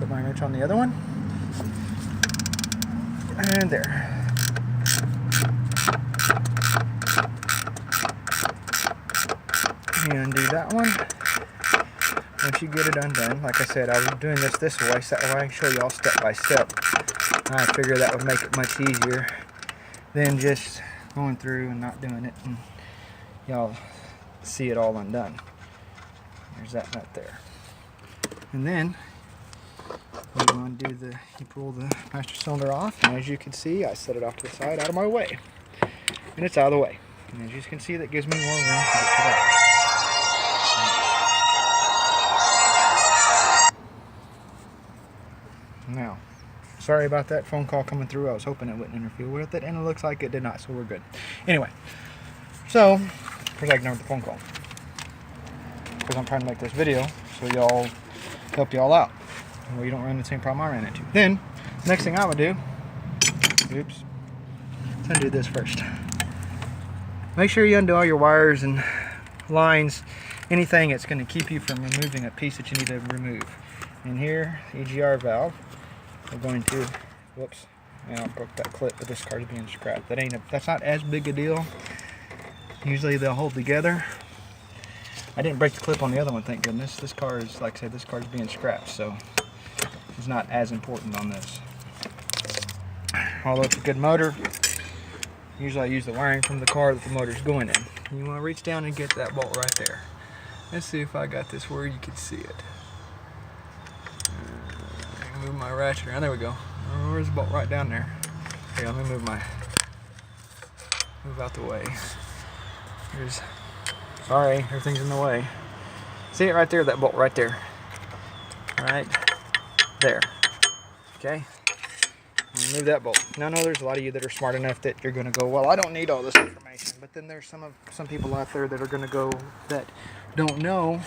Put my wrench on the other one. And there. And undo that one. Once you get it undone, like I said, I was doing this way so that way I can show y'all step by step. I figure that would make it much easier than just going through and not doing it, and y'all see it all undone. There's that nut there. And then you want to do you pull the master cylinder off, and as you can see, I set it off to the side out of my way. And it's out of the way. And as you can see, that gives me more room to get to that. Now, sorry about that phone call coming through. I was hoping it wouldn't interfere with it, and it looks like it did not, so we're good. Anyway, so, of course I ignored the phone call, because I'm trying to make this video so y'all help y'all out, where you don't run the same problem I ran into. Then, next thing I would do, oops, let's undo this first. Make sure you undo all your wires and lines, anything that's going to keep you from removing a piece that you need to remove. And here, the EGR valve. We're going to, whoops, I broke that clip, but this card's being scrapped. That's not as big a deal. Usually they'll hold together. I didn't break the clip on the other one, thank goodness. This car is, like I said, this car's being scrapped, so it's not as important on this. Although it's a good motor, usually I use the wiring from the car that the motor's going in. You want to reach down and get that bolt right there. Let's see if I got this where you can see it. Move my ratchet around. There we go. Oh, there's a bolt right down there. Okay, let me move out the way. Sorry, everything's in the way. See it right there, that bolt right there. Right there. Okay? Remove that bolt. Now I know there's a lot of you that are smart enough that you're going to go, well, I don't need all this information. But then there's some people out there that are going to go that don't know,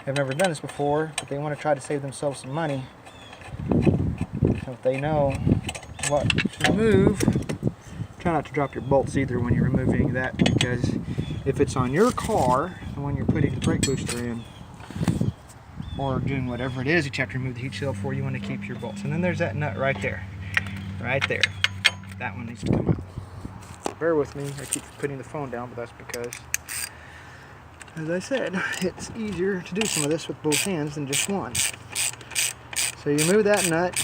have never done this before, but they want to try to save themselves some money. So if they know what to remove, try not to drop your bolts either when you're removing that, because if it's on your car, the one you're putting the brake booster in, or doing whatever it is that you have to remove the heat shield for, you want to keep your bolts. And then there's that nut right there. Right there. That one needs to come out. Bear with me, I keep putting the phone down, but that's because, as I said, it's easier to do some of this with both hands than just one. So you move that nut.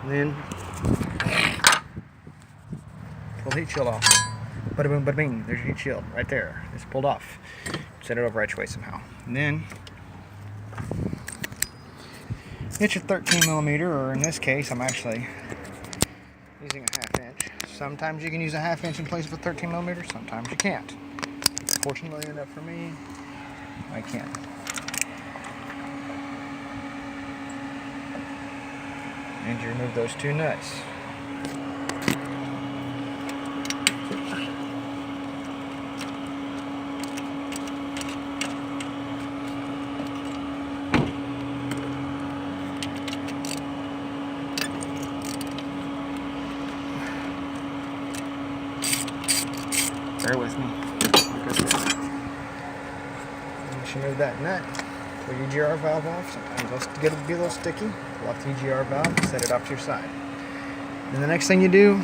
And then pull the heat shield off. Bada boom, bada bing. There's your heat shield right there. It's pulled off. Set it over right way somehow. And then get your 13mm, or in this case, I'm actually using a 1/2 inch. Sometimes you can use a 1/2 inch in place of a 13mm, sometimes you can't. Fortunately enough for me, I can. And you remove those two nuts. Bear with me. Once you move that nut, pull your EGR valve off. Sometimes it'll be a little sticky. Pull off the EGR valve, set it off to your side. And the next thing you do,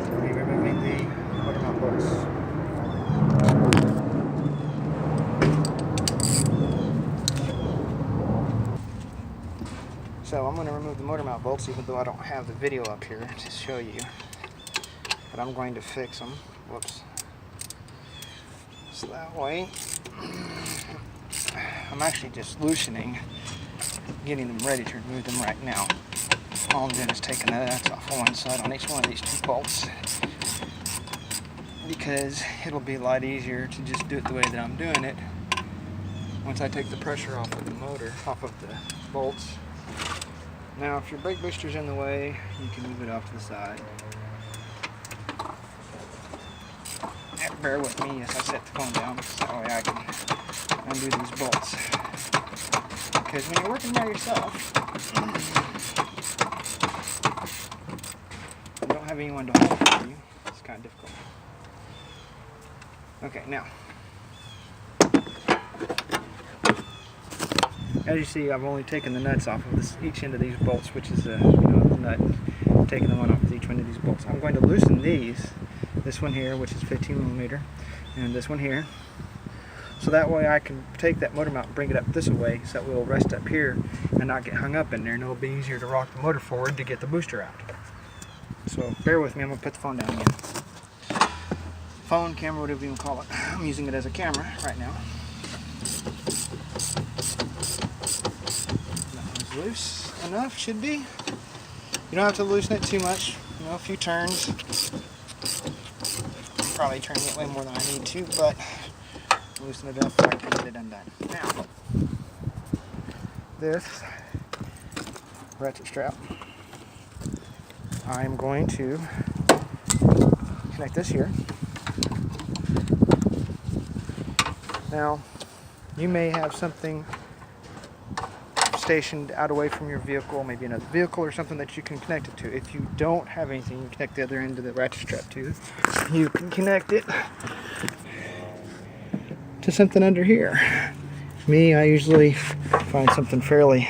you'll be removing the motor mount bolts. So I'm going to remove the motor mount bolts, even though I don't have the video up here to show you. But I'm going to fix them. Whoops. So that way, I'm actually just loosening, getting them ready to remove them right now. All I'm doing is taking the nuts off on one side on each one of these two bolts, because it'll be a lot easier to just do it the way that I'm doing it once I take the pressure off of the motor, off of the bolts. Now, if your brake booster's in the way, you can move it off to the side. Bear with me as I set the phone down, so that way I can undo these bolts. Because when you're working by yourself, you don't have anyone to hold for you, it's kind of difficult. Okay, now, as you see, I've only taken the nuts off of each end of these bolts, which is the nut, taking the one off of each one of these bolts. I'm going to loosen these, this one here, which is 15 millimeter, and this one here, so that way I can take that motor mount and bring it up this way, so that we'll rest up here and not get hung up in there, and it'll be easier to rock the motor forward to get the booster out. So bear with me, I'm going to put the phone down again. Phone, camera, whatever you want to call it. I'm using it as a camera right now. That one's loose enough, should be. You don't have to loosen it too much, a few turns. I'm probably turning it way more than I need to, but loosen it up so I can get it undone. Now, this ratchet strap, I'm going to connect this here. Now, you may have something stationed out away from your vehicle, maybe another vehicle or something that you can connect it to. If you don't have anything, you can connect the other end of the ratchet strap to. You can connect it to something under here. Me, I usually find something fairly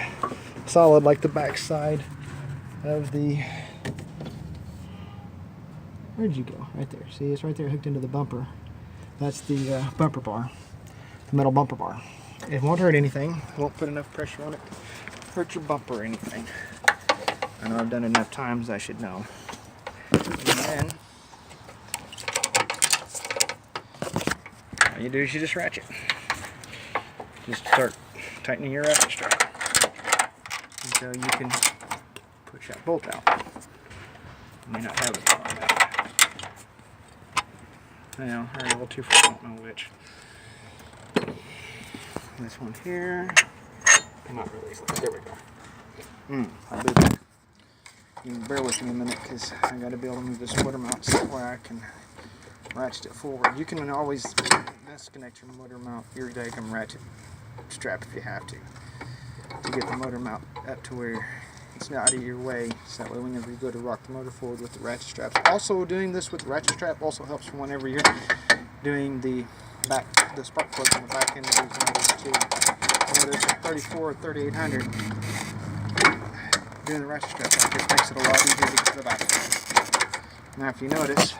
solid, like the back side of the... Where'd you go? Right there. See, it's right there hooked into the bumper. That's the bumper bar, the metal bumper bar. It won't hurt anything. It won't put enough pressure on it to hurt your bumper or anything. I know I've done it enough times, I should know. And then, all you do is you just ratchet. Just start tightening your ratchet strap until you can push that bolt out. You may not have it far enough. Now, or a little too far, I don't know which. This one here. Not really. There we go. I'll do that. You can bear with me a minute because I got to be able to move this motor mount so where I can ratchet it forward. You can always disconnect your motor mount, your daggum ratchet strap if you have to get the motor mount up to where it's not out of your way, so that way whenever you go to rock the motor forward with the ratchet straps. Also, doing this with the ratchet strap also helps whenever you're doing the spark plugs on the back end of these motors too. Whether it's a 34 or 3800, doing the ratchet strap like this makes it a lot easier to get to the back. Now, if you notice,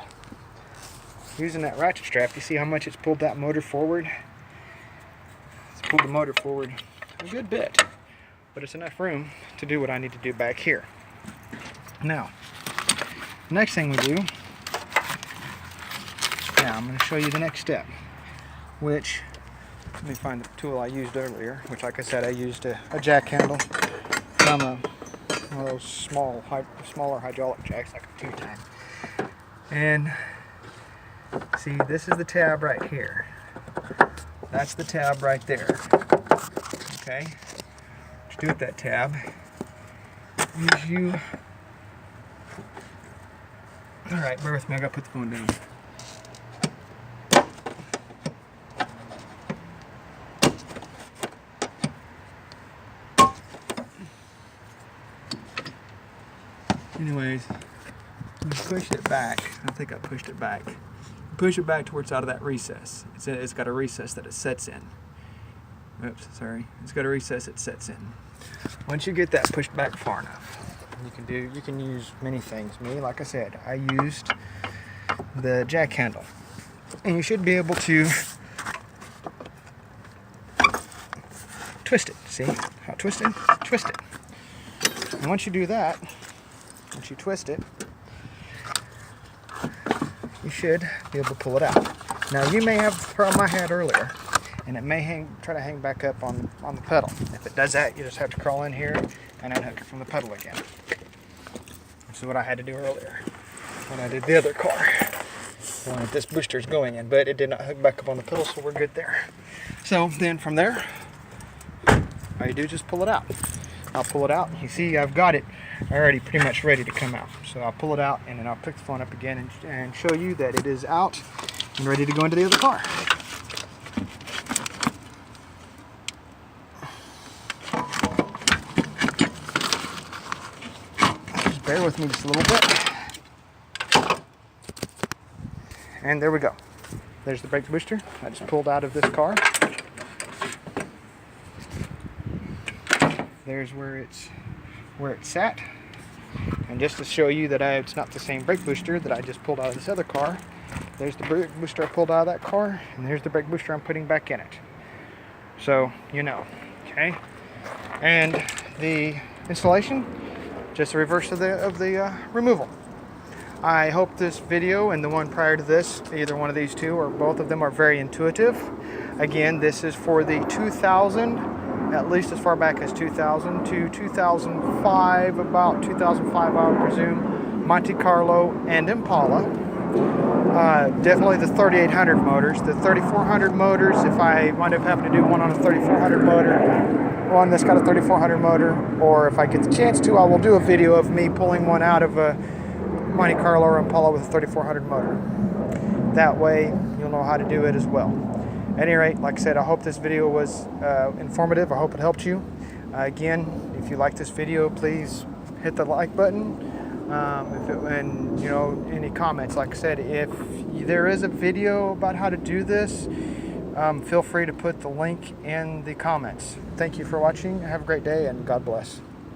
using that ratchet strap, you see how much it's pulled that motor forward? It's pulled the motor forward a good bit, but it's enough room to do what I need to do back here. Now, the next thing we do, now I'm going to show you the next step, which, let me find the tool I used earlier, which, like I said, I used a jack handle from one of those smaller hydraulic jacks, like a 2-ton. And see, this is the tab right here. That's the tab right there. Okay? What you do with that tab is you... Alright, bear with me, I gotta put the phone down. Anyways, you push it back. I think I pushed it back. Push it back towards out of that recess. It's got a recess that it sets in. Oops, sorry. It's got a recess it sets in. Once you get that pushed back far enough, you can use many things. Me, like I said, I used the jack handle. And you should be able to twist it. See how twisted? Twist it. And once you do that, once you twist it, you should be able to pull it out. Now, you may have the problem I had earlier, and it may try to hang back up on the pedal. If it does that, you just have to crawl in here and unhook it from the pedal again. This is what I had to do earlier when I did the other car, the one that this booster is going in, but it did not hook back up on the pedal, so we're good there. So then from there, all you do is just pull it out. I'll pull it out. You see, I've got it already pretty much ready to come out. So I'll pull it out, and then I'll pick the phone up again and show you that it is out and ready to go into the other car. Bear with me just a little bit. And there we go. There's the brake booster I just pulled out of this car. There's where it's sat. And just to show you that it's not the same brake booster that I just pulled out of this other car, there's the brake booster I pulled out of that car, and there's the brake booster I'm putting back in it. So, you know, okay? And the installation, just the reverse of the removal. I hope this video and the one prior to this, either one of these two or both of them, are very intuitive. Again, this is for the 2000, at least as far back as 2000 to 2005, about 2005 I would presume, Monte Carlo and Impala. Definitely the 3800 motors. The 3400 motors, if I wind up having to do one on a 3400 motor, one that's got a 3400 motor, or if I get the chance to, I will do a video of me pulling one out of a Monte Carlo or Impala with a 3400 motor. That way you'll know how to do it as well. At any rate, like I said, I hope this video was informative. I hope it helped you. Again, if you like this video, please hit the like button. And you know, any comments. Like I said, if there is a video about how to do this, feel free to put the link in the comments. Thank you for watching. Have a great day, and God bless.